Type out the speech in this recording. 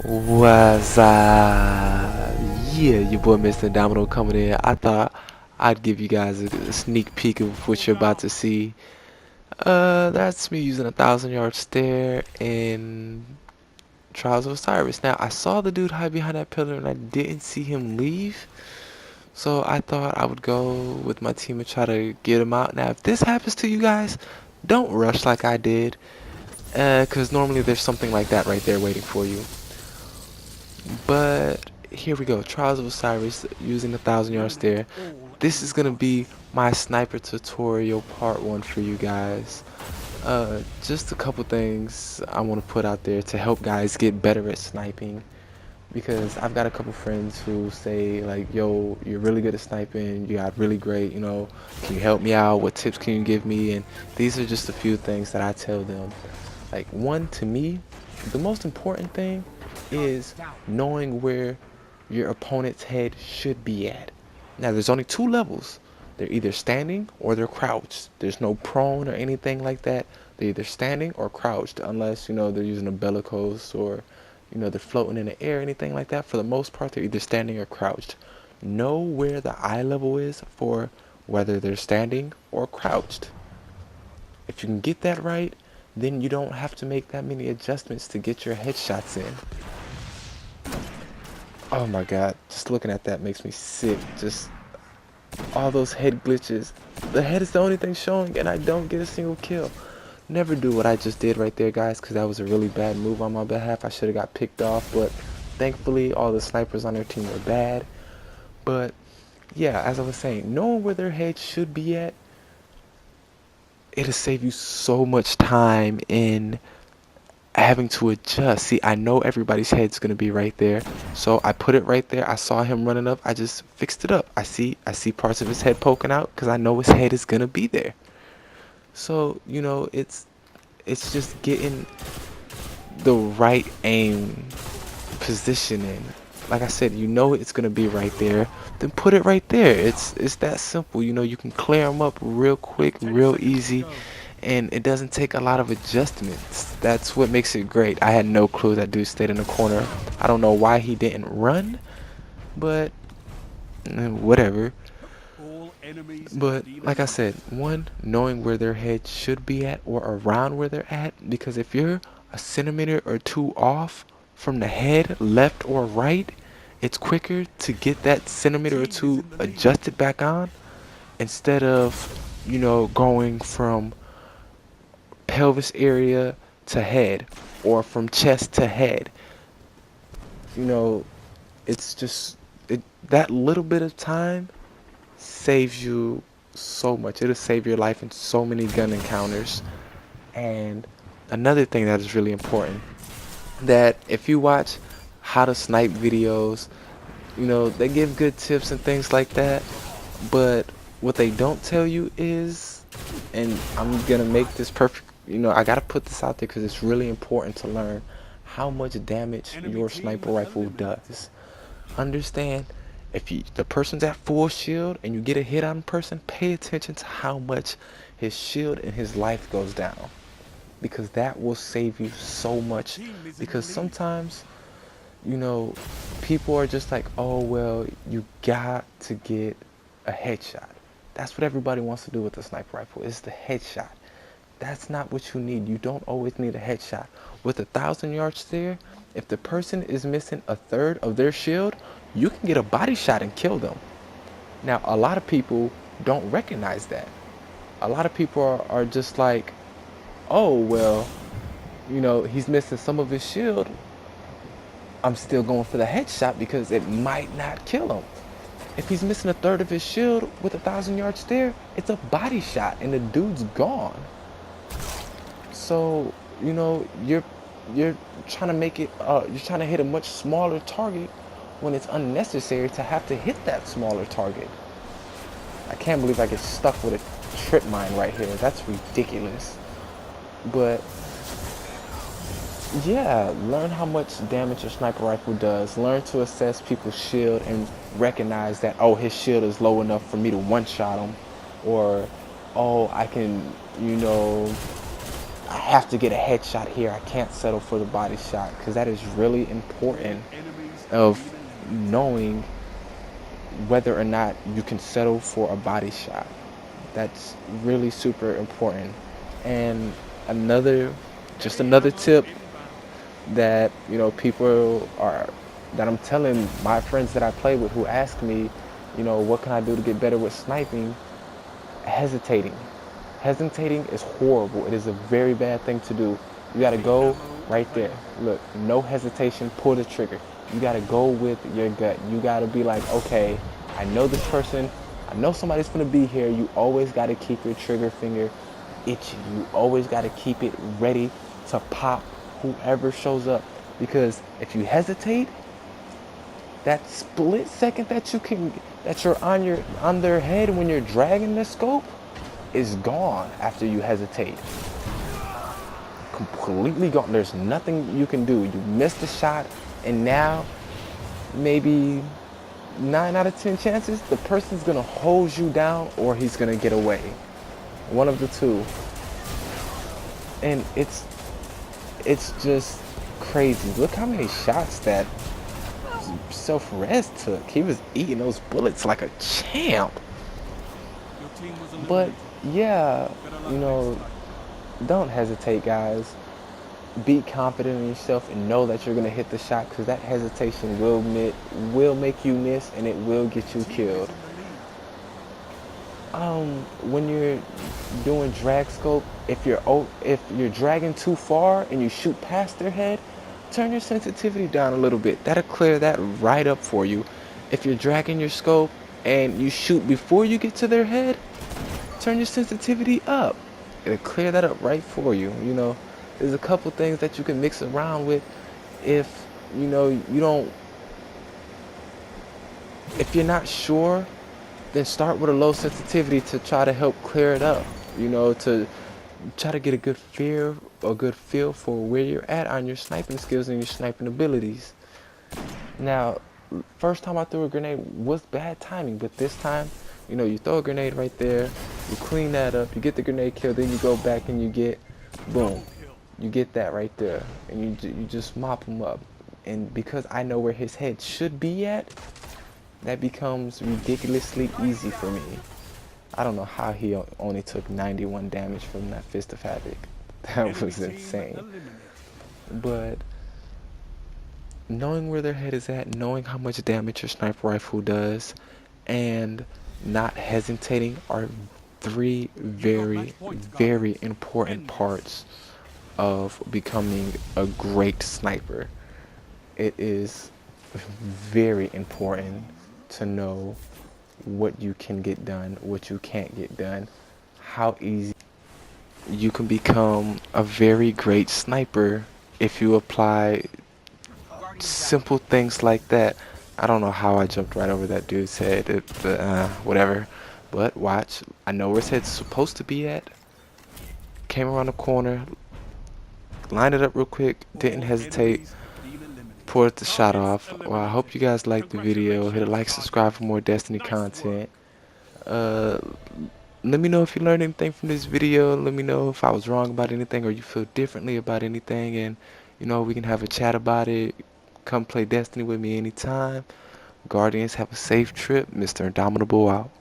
Was Yeah, your boy Mr. Domino coming in. I thought I'd give you guys a sneak peek of what you're about to see. That's me using a 1,000 yard stare in Trials of Osiris. Now I saw the dude hide behind that pillar and I didn't see him leave. So I thought I would go with my team and try to get him out. Now if this happens to you guys, don't rush like I did. Cause normally there's something like that right there waiting for you. But here we go. Trials of Osiris using the 1,000 yard stare. This is gonna be my sniper tutorial part 1 for you guys. Just a couple things I want to put out there to help guys get better at sniping, because I've got a couple friends who say like, yo, you're really good at sniping, you got really great, can you help me out, what tips can you give me? And these are just a few things that I tell them. Like, one, to me, the most important thing is knowing where your opponent's head should be at. Now, there's only 2 levels. They're either standing or they're crouched. There's no prone or anything like that. They're either standing or crouched, unless, they're using a bellicose or, they're floating in the air, anything like that. For the most part, they're either standing or crouched. Know where the eye level is for whether they're standing or crouched. If you can get that right, then you don't have to make that many adjustments to get your headshots in. Oh my god, just looking at that makes me sick. Just all those head glitches. The head is the only thing showing and I don't get a single kill. Never do what I just did right there, guys, because that was a really bad move on my behalf. I should have got picked off, but thankfully all the snipers on their team were bad. But yeah, as I was saying, knowing where their head should be at, it'll save you so much time in having to adjust. See, I know everybody's head's gonna be right there, so I put it right there. I saw him running up, I just fixed it up. I see parts of his head poking out because I know his head is gonna be there. So it's just getting the right aim positioning. Like I said, it's gonna be right there, then put it right there. It's that simple. You can clear them up real quick, real easy, and it doesn't take a lot of adjustments. That's what makes it great. I had no clue that dude stayed in the corner. I don't know why he didn't run, but whatever. But like I said, one, knowing where their head should be at or around where they're at, because if you're a centimeter or 2 off from the head, left or right, it's quicker to get that centimeter or 2 adjusted back on instead of, going from pelvis area to head or from chest to head. It's just that little bit of time saves you so much. It'll save your life in so many gun encounters. And another thing that is really important, that if you watch how to snipe videos, they give good tips and things like that, but what they don't tell you is, and I'm gonna make this perfect, I gotta put this out there because it's really important to learn how much damage your sniper rifle does. Understand, if the person's at full shield and you get a hit on a person, pay attention to how much his shield and his life goes down, because that will save you so much. Because sometimes, people are just like, oh well, you got to get a headshot. That's what everybody wants to do with the sniper rifle, is the headshot. That's not what you need. You don't always need a headshot. With a 1,000 yard stare, if the person is missing a third of their shield, you can get a body shot and kill them. Now, a lot of people don't recognize that. A lot of people are just like, oh, well, he's missing some of his shield. I'm still going for the headshot because it might not kill him. If he's missing a third of his shield with a 1,000 yard stare, it's a body shot and the dude's gone. So, you're trying to make it, you're trying to hit a much smaller target when it's unnecessary to have to hit that smaller target. I can't believe I get stuck with a trip mine right here. That's ridiculous. But yeah, learn how much damage your sniper rifle does. Learn to assess people's shield and recognize that, oh, his shield is low enough for me to one-shot him. Or, oh, I can, I have to get a headshot here. I can't settle for the body shot, because that is really important of knowing whether or not you can settle for a body shot. That's really super important. And another, just another tip that, people are, that I'm telling my friends that I play with who ask me, what can I do to get better with sniping? Hesitating. Hesitating is horrible. It is a very bad thing to do. You got to go right there. Look, no hesitation, pull the trigger. You got to go with your gut. You got to be like, okay, I know this person, I know somebody's going to be here. You always got to keep your trigger finger itchy. You always got to keep it ready to pop whoever shows up. Because if you hesitate, that split second that you're on their head when you're dragging the scope is gone after you hesitate. Completely gone. There's nothing you can do. You missed the shot, and now maybe 9 out of 10 chances the person's gonna hose you down or he's gonna get away. One of the two. And it's just crazy. Look how many shots that Self-Res took. He was eating those bullets like a champ. But yeah, don't hesitate, guys. Be confident in yourself and know that you're gonna hit the shot, because that hesitation will make you miss, and it will get you killed. When you're doing drag scope, if you're dragging too far and you shoot past their head, turn your sensitivity down a little bit. That'll clear that right up for you. If you're dragging your scope and you shoot before you get to their head, turn your sensitivity up. It'll clear that up right for you. There's a couple things that you can mix around with if if you're not sure, then start with a low sensitivity to try to help clear it up. To try to get a good feel for where you're at on your sniping skills and your sniping abilities. Now, first time I threw a grenade was bad timing, but this time, you throw a grenade right there, you clean that up, you get the grenade kill, then you go back and you get, boom, you get that right there, and you just mop him up. And because I know where his head should be at, that becomes ridiculously easy for me. I don't know how he only took 91 damage from that Fist of Havoc. That was insane. But knowing where their head is at, knowing how much damage your sniper rifle does, and not hesitating are 3 very, very important parts of becoming a great sniper. It is very important to know what you can get done, what you can't get done, how easy you can become a very great sniper if you apply simple things like that. I don't know how I jumped right over that dude's head, but whatever. But watch, I know where his head's supposed to be at. Came around the corner, lined it up real quick, didn't hesitate, pulled the shot off. Well, I hope you guys liked the video. Hit a like, subscribe for more Destiny content. Let me know if you learned anything from this video. Let me know if I was wrong about anything or you feel differently about anything, and we can have a chat about it. Come play Destiny with me anytime. Guardians, have a safe trip. Mr. Indomitable out.